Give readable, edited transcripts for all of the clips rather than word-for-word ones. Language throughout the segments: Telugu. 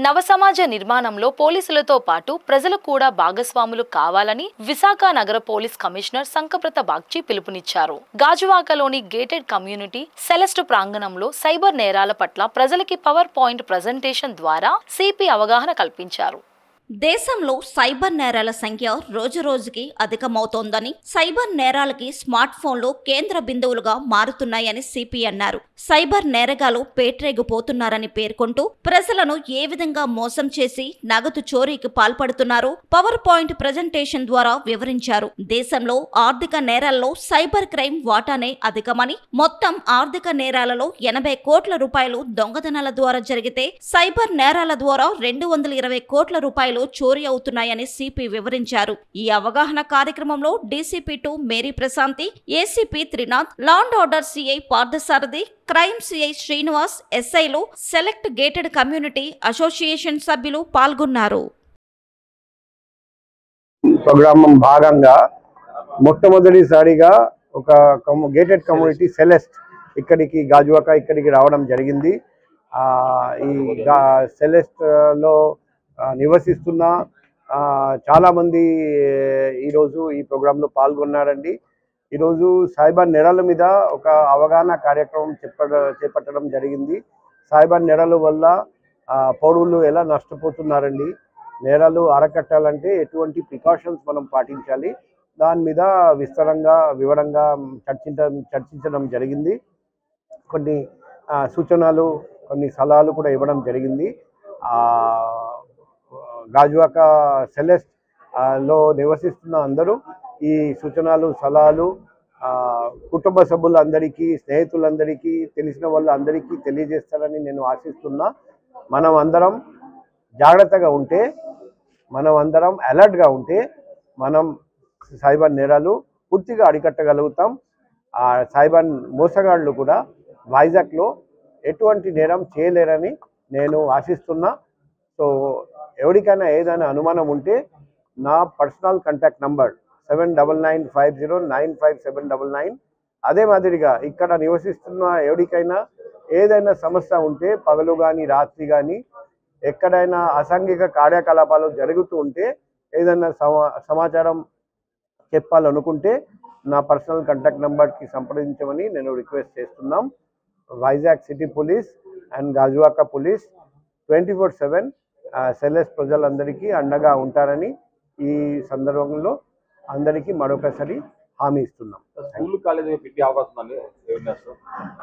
నవ సమాజ నిర్మాణంలో పోలీసులతో పాటు ప్రజలు కూడా భాగస్వాములు కావాలని విశాఖ నగర పోలీస్ కమిషనర్ సంకప్రత బాగ్చి పిలుపునిచ్చారు. గాజువాకలోని గేటెడ్ కమ్యూనిటీ సెలెస్ట్ ప్రాంగణంలో సైబర్ నేరాల పట్ల ప్రజలకి పవర్ పాయింట్ ప్రజెంటేషన్ ద్వారా సిపి అవగాహన కల్పించారు. దేశంలో సైబర్ నేరాల సంఖ్య రోజురోజుకి అధికమవుతోందని, సైబర్ నేరాలకి స్మార్ట్ ఫోన్లు కేంద్ర బిందువులుగా మారుతున్నాయని సిపి అన్నారు. సైబర్ నేరగాలు పేట్రేగిపోతున్నారని పేర్కొంటూ ప్రజలను ఏ విధంగా మోసం చేసి నగదు చోరీకి పాల్పడుతున్నారో పవర్ పాయింట్ ప్రజెంటేషన్ ద్వారా వివరించారు. దేశంలో ఆర్థిక నేరాల్లో సైబర్ క్రైమ్ వాటానే అధికమని, మొత్తం ఆర్థిక నేరాలలో 80 కోట్ల రూపాయలు దొంగతనాల ద్వారా జరిగితే సైబర్ నేరాల ద్వారా 220 కోట్ల రూపాయలు చోరీ అవుతున్నాయని సిపి వివరించారు. ఈ అవగాహన కార్యక్రమంలో DCP 2 Mary Prashanti, ACP Trinath, law and order CI Parthasarathi, crime CI Srinivas, ఎస్ఐలు, సెలెక్ట్ గేటెడ్ కమ్యూనిటీ అసోసియేషన్ సభ్యులు పాల్గొన్నారు. ప్రోగ్రామ్ భాగంగా మొట్టమొదటిసారిగా ఒక గేటెడ్ కమ్యూనిటీ సెలెస్ట్ ఇక్కడికి గాజువాక ఇక్కడికి రావడం జరిగింది. ఈ సెలెస్ట్ లో నివసిస్తున్న చాలామంది ఈరోజు ఈ ప్రోగ్రాంలో పాల్గొన్నారండి. ఈరోజు సైబర్ నేరాల మీద ఒక అవగాహన కార్యక్రమం చేపట్టడం జరిగింది. సైబర్ నేరాల వల్ల పౌరులు ఎలా నష్టపోతున్నారండి, నేరాలు అరకట్టాలంటే ఎటువంటి ప్రికాషన్స్ మనం పాటించాలి, దాని మీద వివరంగా చర్చించడం జరిగింది. కొన్ని సూచనలు, కొన్ని సలహాలు కూడా ఇవ్వడం జరిగింది. గాజువాక సెలెస్ట్ లో నివసిస్తున్న అందరూ ఈ సూచనలు, సలహాలు కుటుంబ సభ్యులందరికీ, స్నేహితులందరికీ, తెలిసిన వాళ్ళందరికీ తెలియజేస్తారని నేను ఆశిస్తున్నా. మనం అందరం జాగ్రత్తగా ఉంటే, మనం అందరం అలర్ట్గా ఉంటే మనం సైబర్ నేరాలు పూర్తిగా అరికట్టగలుగుతాం. ఆ సైబర్ మోసగాళ్ళు కూడా వైజాగ్లో ఎటువంటి నేరం చేయలేరని నేను ఆశిస్తున్నా. సో ఎవరికైనా ఏదైనా అనుమానం ఉంటే నా పర్సనల్ కాంటాక్ట్ నంబర్ 7995095799. అదే మాదిరిగా ఇక్కడ నివసిస్తున్న ఎవరికైనా ఏదైనా సమస్య ఉంటే, పగలు కానీ రాత్రి కానీ ఎక్కడైనా అసాంఘిక కార్యకలాపాలు జరుగుతూ ఉంటే, ఏదైనా సమాచారం చెప్పాలనుకుంటే నా పర్సనల్ కాంటాక్ట్ నంబర్కి సంప్రదించమని నేను రిక్వెస్ట్ చేస్తున్నాం. Vizag city police and Gajuwaka police 24/7 Celeste ప్రజలందరికీ అండగా ఉంటారని ఈ సందర్భంలో అందరికీ మరొకసారి హామీ ఇస్తున్నాం.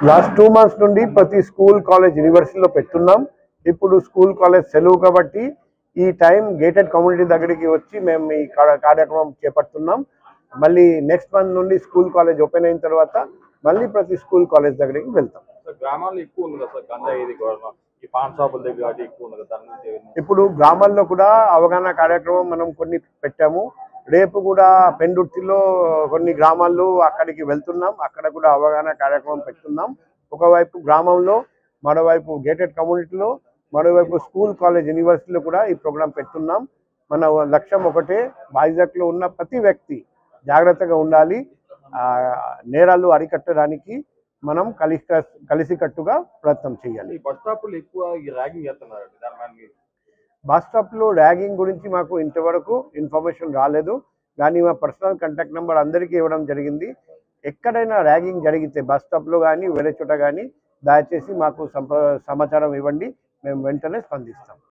లాస్ట్ 2 months నుండి ప్రతి స్కూల్, కాలేజ్, యూనివర్సిటీలో పెట్టున్నాం. ఇప్పుడు స్కూల్, కాలేజ్ సెలవు కాబట్టి ఈ టైం గేటెడ్ కమ్యూనిటీ దగ్గరికి వచ్చి మేము ఈ కార్యక్రమం చేపడుతున్నాం. మళ్ళీ నెక్స్ట్ మంత్ నుండి స్కూల్, కాలేజ్ ఓపెన్ అయిన తర్వాత మళ్ళీ ప్రతి స్కూల్, కాలేజ్ దగ్గరికి వెళ్తాం. ఇప్పుడు గ్రామాల్లో కూడా అవగాహన కార్యక్రమం మనం కొన్ని పెట్టాము. రేపు కూడా పెందుర్తిలో కొన్ని గ్రామాల్లో అక్కడికి వెళ్తున్నాం. అక్కడ కూడా అవగాహన కార్యక్రమం పెట్టున్నాం. ఒకవైపు గ్రామంలో, మరోవైపు గేటెడ్ కమ్యూనిటీలో, మరోవైపు స్కూల్, కాలేజ్, యూనివర్సిటీలో కూడా ఈ ప్రోగ్రాం పెట్టున్నాం. మన లక్ష్యం ఒకటే, వైజాగ్లో ఉన్న ప్రతి వ్యక్తి జాగ్రత్తగా ఉండాలి. నేరాలు అరికట్టడానికి మనం కలిసికట్టుగా ప్రయత్నం చేయాలి. బస్ స్టాప్లో ర్యాగింగ్ గురించి మాకు ఇంతవరకు ఇన్ఫర్మేషన్ రాలేదు, కానీ మా పర్సనల్ కాంటాక్ట్ నెంబర్ అందరికీ ఇవ్వడం జరిగింది. ఎక్కడైనా ర్యాగింగ్ జరిగితే బస్ స్టాప్లో కానీ వేరే చోట కానీ దయచేసి మాకు సమాచారం ఇవ్వండి, మేము వెంటనే స్పందిస్తాం.